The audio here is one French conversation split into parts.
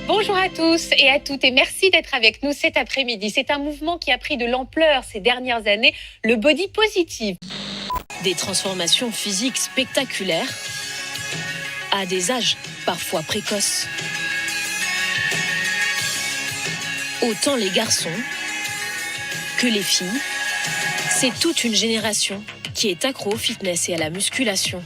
Bonjour à tous et à toutes et merci d'être avec nous cet après-midi. C'est un mouvement qui a pris de l'ampleur ces dernières années, le body positive. Des transformations physiques spectaculaires à des âges parfois précoces. Autant les garçons que les filles, c'est toute une génération qui est accro au fitness et à la musculation.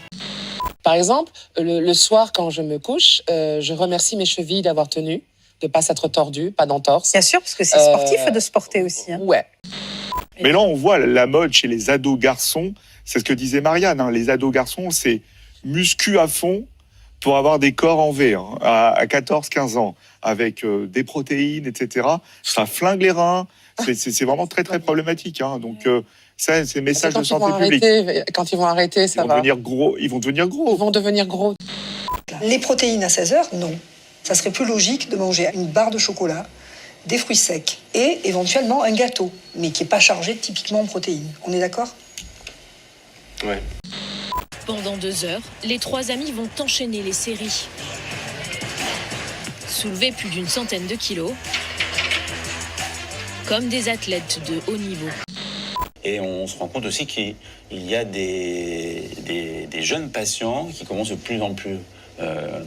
Par exemple, le soir, quand je me couche, je remercie mes chevilles d'avoir tenu, de ne pas s'être tordues, pas d'entorse. Bien sûr, parce que c'est sportif de se porter aussi. Ouais. Mais là, on voit la mode chez les ados garçons. C'est ce que disait Marianne. Hein, les ados garçons, c'est muscu à fond pour avoir des corps en V à 14-15 ans, avec des protéines, etc. Ça flingue les reins. C'est vraiment très, très problématique. Hein. Donc, ça, c'est le message de santé publique. Quand ils vont arrêter, ça va. Devenir gros, ils vont devenir gros. Ils vont devenir gros. Les protéines à 16 heures, non. Ça serait plus logique de manger une barre de chocolat, des fruits secs et éventuellement un gâteau, mais qui n'est pas chargé typiquement en protéines. On est d'accord ? Ouais. Pendant 2 heures, les 3 amis vont enchaîner les séries. Soulever plus d'une centaine de kilos, comme des athlètes de haut niveau. Et on se rend compte aussi qu'il y a des jeunes patients qui commencent de plus en plus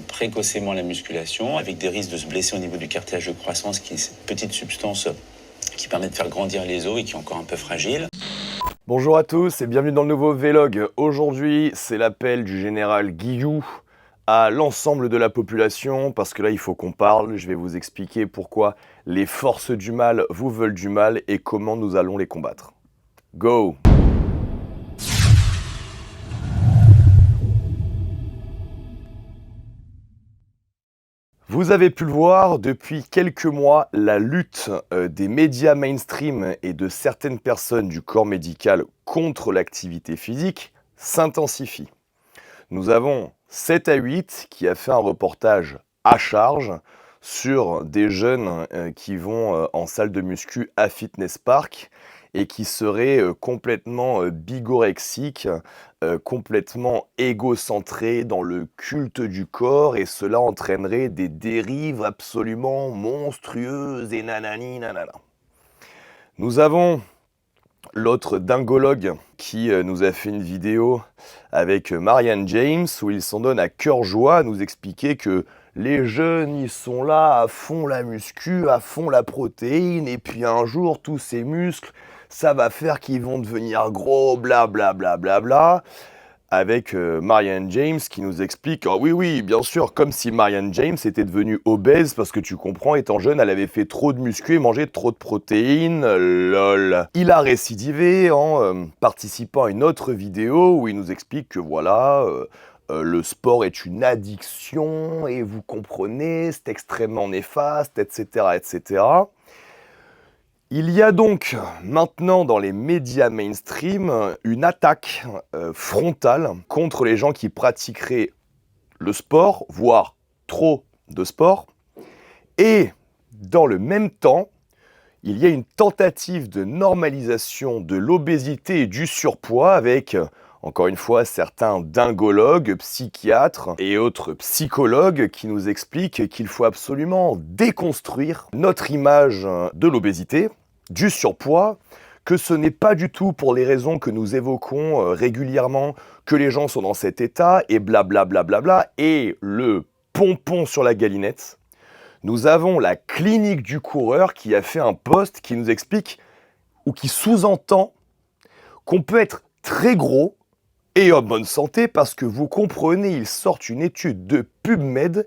précocement la musculation, avec des risques de se blesser au niveau du cartilage de croissance, qui est cette petite substance qui permet de faire grandir les os et qui est encore un peu fragile. Bonjour à tous et bienvenue dans le nouveau Vlog. Aujourd'hui, c'est l'appel du général Guillou à l'ensemble de la population, parce que là, il faut qu'on parle. Je vais vous expliquer pourquoi les forces du mal vous veulent du mal et comment nous allons les combattre. Go! Vous avez pu le voir, depuis quelques mois, la lutte des médias mainstream et de certaines personnes du corps médical contre l'activité physique s'intensifie. Nous avons 7 à 8 qui a fait un reportage à charge sur des jeunes qui vont en salle de muscu à Fitness Park et qui seraient complètement bigorexiques, complètement égocentrés dans le culte du corps, et cela entraînerait des dérives absolument monstrueuses et nanani nanana. Nous avons l'autre dingologue qui nous a fait une vidéo avec Marianne James où il s'en donne à cœur joie à nous expliquer que les jeunes, ils sont là à fond la muscu, à fond la protéine, et puis un jour, tous ces muscles, ça va faire qu'ils vont devenir gros, blablabla, bla, bla, bla, avec Marianne James qui nous explique, oh oui, bien sûr, comme si Marianne James était devenue obèse, parce que tu comprends, étant jeune, elle avait fait trop de muscu et mangé trop de protéines, lol. Il a récidivé en participant à une autre vidéo où il nous explique que voilà... le sport est une addiction et vous comprenez, c'est extrêmement néfaste, etc., etc. Il y a donc maintenant dans les médias mainstream une attaque frontale contre les gens qui pratiqueraient le sport, voire trop de sport. Et dans le même temps, il y a une tentative de normalisation de l'obésité et du surpoids avec... encore une fois, certains dingologues, psychiatres et autres psychologues qui nous expliquent qu'il faut absolument déconstruire notre image de l'obésité, du surpoids, que ce n'est pas du tout pour les raisons que nous évoquons régulièrement que les gens sont dans cet état et blablabla. Et le pompon sur la galinette, nous avons la clinique du coureur qui a fait un post qui nous explique ou qui sous-entend qu'on peut être très gros et en bonne santé, parce que vous comprenez, ils sortent une étude de PubMed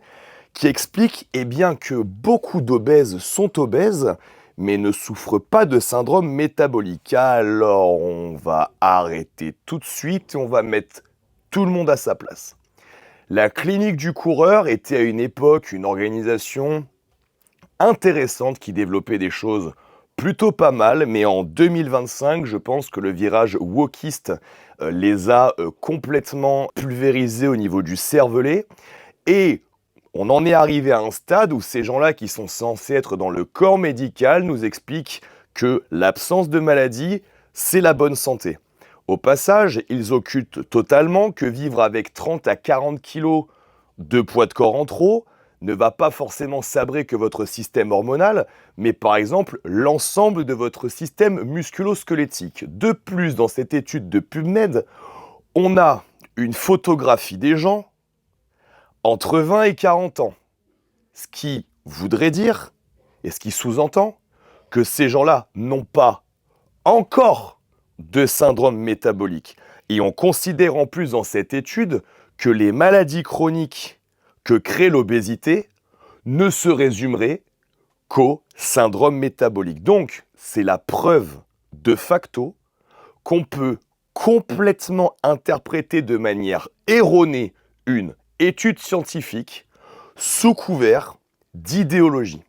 qui explique bien que beaucoup d'obèses sont obèses, mais ne souffrent pas de syndrome métabolique. Alors on va arrêter tout de suite et on va mettre tout le monde à sa place. La clinique du coureur était à une époque une organisation intéressante qui développait des choses plutôt pas mal, mais en 2025, je pense que le virage wokiste les a complètement pulvérisés au niveau du cervelet. Et on en est arrivé à un stade où ces gens-là, qui sont censés être dans le corps médical, nous expliquent que l'absence de maladie, c'est la bonne santé. Au passage, ils occultent totalement que vivre avec 30 à 40 kilos de poids de corps en trop, ne va pas forcément sabrer que votre système hormonal, mais par exemple l'ensemble de votre système musculo-squelettique. De plus, dans cette étude de PubMed, on a une photographie des gens entre 20 et 40 ans. Ce qui voudrait dire, et ce qui sous-entend, que ces gens-là n'ont pas encore de syndrome métabolique. Et on considère en plus dans cette étude que les maladies chroniques que crée l'obésité ne se résumeraient qu'au syndrome métabolique. Donc, c'est la preuve de facto qu'on peut complètement interpréter de manière erronée une étude scientifique sous couvert d'idéologie.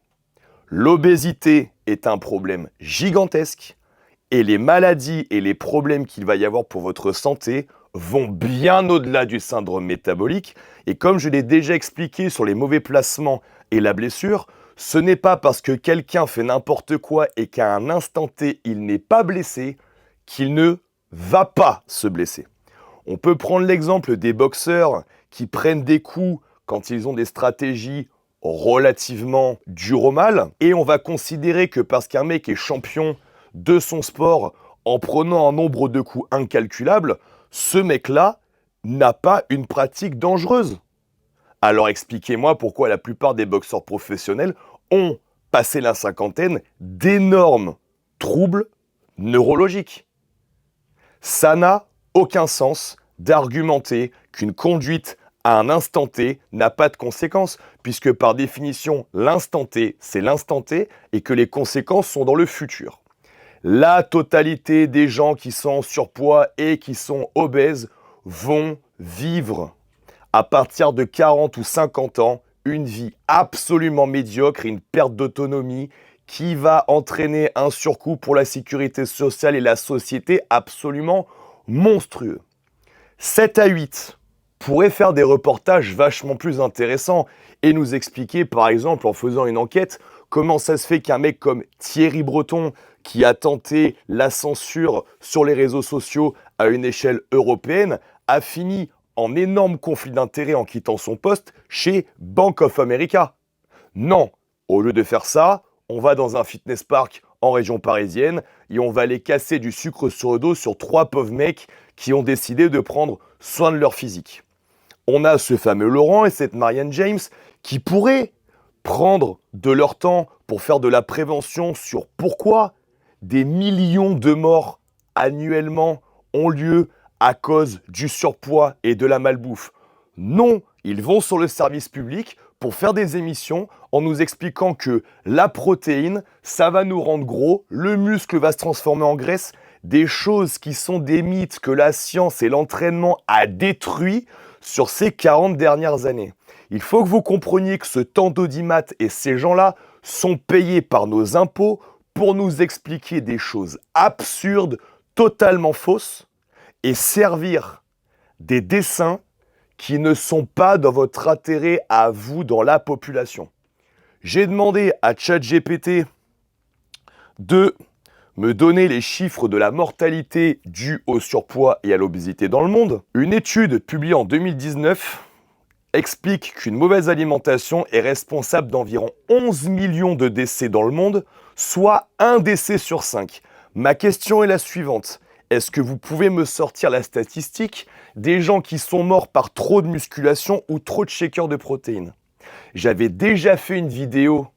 L'obésité est un problème gigantesque et les maladies et les problèmes qu'il va y avoir pour votre santé vont bien au-delà du syndrome métabolique. Et comme je l'ai déjà expliqué sur les mauvais placements et la blessure, ce n'est pas parce que quelqu'un fait n'importe quoi et qu'à un instant T, il n'est pas blessé qu'il ne va pas se blesser. On peut prendre l'exemple des boxeurs qui prennent des coups quand ils ont des stratégies relativement dures au mal, et on va considérer que parce qu'un mec est champion de son sport en prenant un nombre de coups incalculable, ce mec-là n'a pas une pratique dangereuse. Alors expliquez-moi pourquoi la plupart des boxeurs professionnels ont, passé la cinquantaine, d'énormes troubles neurologiques. Ça n'a aucun sens d'argumenter qu'une conduite à un instant T n'a pas de conséquences, puisque par définition, l'instant T, c'est l'instant T, et que les conséquences sont dans le futur. La totalité des gens qui sont en surpoids et qui sont obèses vont vivre, à partir de 40 ou 50 ans, une vie absolument médiocre et une perte d'autonomie qui va entraîner un surcoût pour la sécurité sociale et la société absolument monstrueux. 7 à 8 pourraient faire des reportages vachement plus intéressants et nous expliquer, par exemple, en faisant une enquête, comment ça se fait qu'un mec comme Thierry Breton, qui a tenté la censure sur les réseaux sociaux à une échelle européenne, a fini en énorme conflit d'intérêts en quittant son poste chez Bank of America. Non, au lieu de faire ça, on va dans un fitness park en région parisienne et on va aller casser du sucre sur le dos sur 3 pauvres mecs qui ont décidé de prendre soin de leur physique. On a ce fameux Laurent et cette Marianne James qui pourraient prendre de leur temps pour faire de la prévention sur pourquoi des millions de morts annuellement ont lieu à cause du surpoids et de la malbouffe. Non, ils vont sur le service public pour faire des émissions en nous expliquant que la protéine, ça va nous rendre gros, le muscle va se transformer en graisse, des choses qui sont des mythes que la science et l'entraînement a détruits sur ces 40 dernières années. Il faut que vous compreniez que ce temps d'audimat et ces gens-là sont payés par nos impôts pour nous expliquer des choses absurdes, totalement fausses, et servir des dessins qui ne sont pas dans votre intérêt à vous dans la population. J'ai demandé à ChatGPT de me donner les chiffres de la mortalité due au surpoids et à l'obésité dans le monde. Une étude publiée en 2019 explique qu'une mauvaise alimentation est responsable d'environ 11 millions de décès dans le monde, soit un décès sur 5. Ma question est la suivante. Est-ce que vous pouvez me sortir la statistique des gens qui sont morts par trop de musculation ou trop de shakers de protéines? J'avais déjà fait une vidéo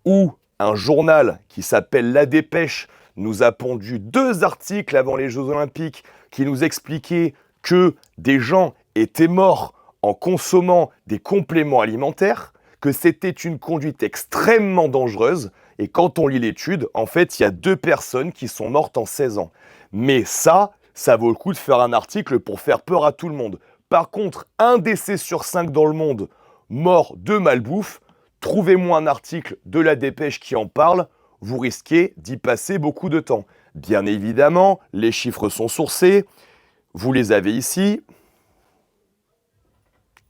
où un journal qui s'appelle La Dépêche nous a pondu 2 articles avant les Jeux Olympiques qui nous expliquaient que des gens étaient morts en consommant des compléments alimentaires, que c'était une conduite extrêmement dangereuse. Et quand on lit l'étude, en fait, il y a 2 personnes qui sont mortes en 16 ans. Mais ça vaut le coup de faire un article pour faire peur à tout le monde. Par contre, un décès sur 5 dans le monde mort de malbouffe, trouvez-moi un article de La Dépêche qui en parle, vous risquez d'y passer beaucoup de temps. Bien évidemment, les chiffres sont sourcés, vous les avez ici,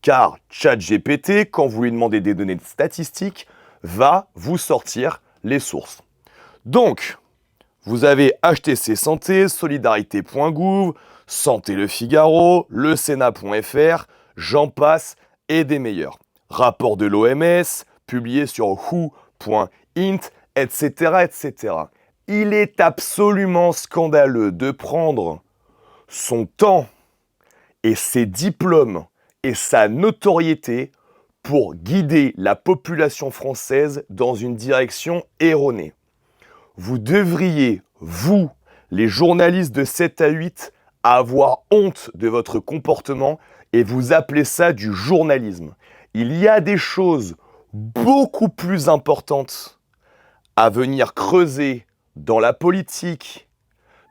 car ChatGPT, quand vous lui demandez des données statistiques, va vous sortir les sources. Donc, vous avez HTC Santé, Solidarité.gouv, Santé Le Figaro, le Sénat.fr, j'en passe et des meilleurs. Rapport de l'OMS, publié sur who.int, etc., etc. Il est absolument scandaleux de prendre son temps et ses diplômes et sa notoriété pour guider la population française dans une direction erronée. Vous devriez, vous, les journalistes de 7 à 8, avoir honte de votre comportement et vous appelez ça du journalisme. Il y a des choses beaucoup plus importantes à venir creuser dans la politique,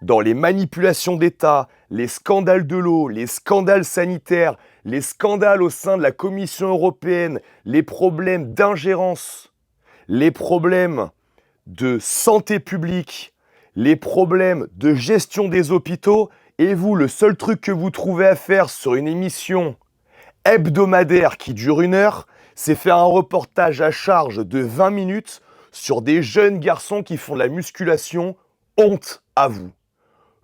dans les manipulations d'État, les scandales de l'eau, les scandales sanitaires, les scandales au sein de la Commission européenne, les problèmes d'ingérence, les problèmes de santé publique, les problèmes de gestion des hôpitaux, et vous, le seul truc que vous trouvez à faire sur une émission hebdomadaire qui dure 1 heure, c'est faire un reportage à charge de 20 minutes sur des jeunes garçons qui font de la musculation. Honte à vous.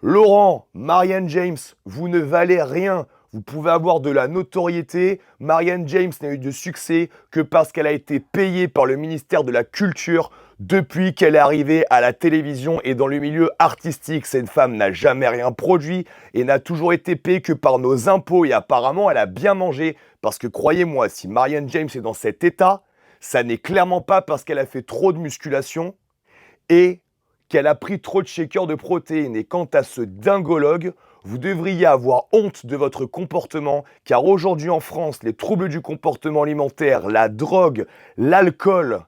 Laurent, Marianne James, vous ne valez rien. Vous pouvez avoir de la notoriété. Marianne James n'a eu de succès que parce qu'elle a été payée par le ministère de la Culture depuis qu'elle est arrivée à la télévision et dans le milieu artistique. Cette femme n'a jamais rien produit et n'a toujours été payée que par nos impôts et apparemment elle a bien mangé parce que croyez-moi, si Marianne James est dans cet état, ça n'est clairement pas parce qu'elle a fait trop de musculation et qu'elle a pris trop de shakers de protéines. Et quant à ce dingologue, vous devriez avoir honte de votre comportement, car aujourd'hui en France, les troubles du comportement alimentaire, la drogue, l'alcool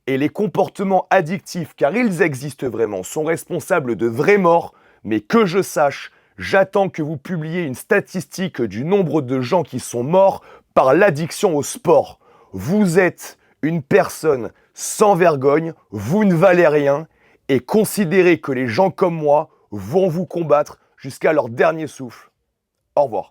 et les comportements addictifs, car ils existent vraiment, sont responsables de vraies morts. Mais que je sache, j'attends que vous publiez une statistique du nombre de gens qui sont morts par l'addiction au sport. Vous êtes une personne sans vergogne, vous ne valez rien, et considérez que les gens comme moi vont vous combattre jusqu'à leur dernier souffle. Au revoir.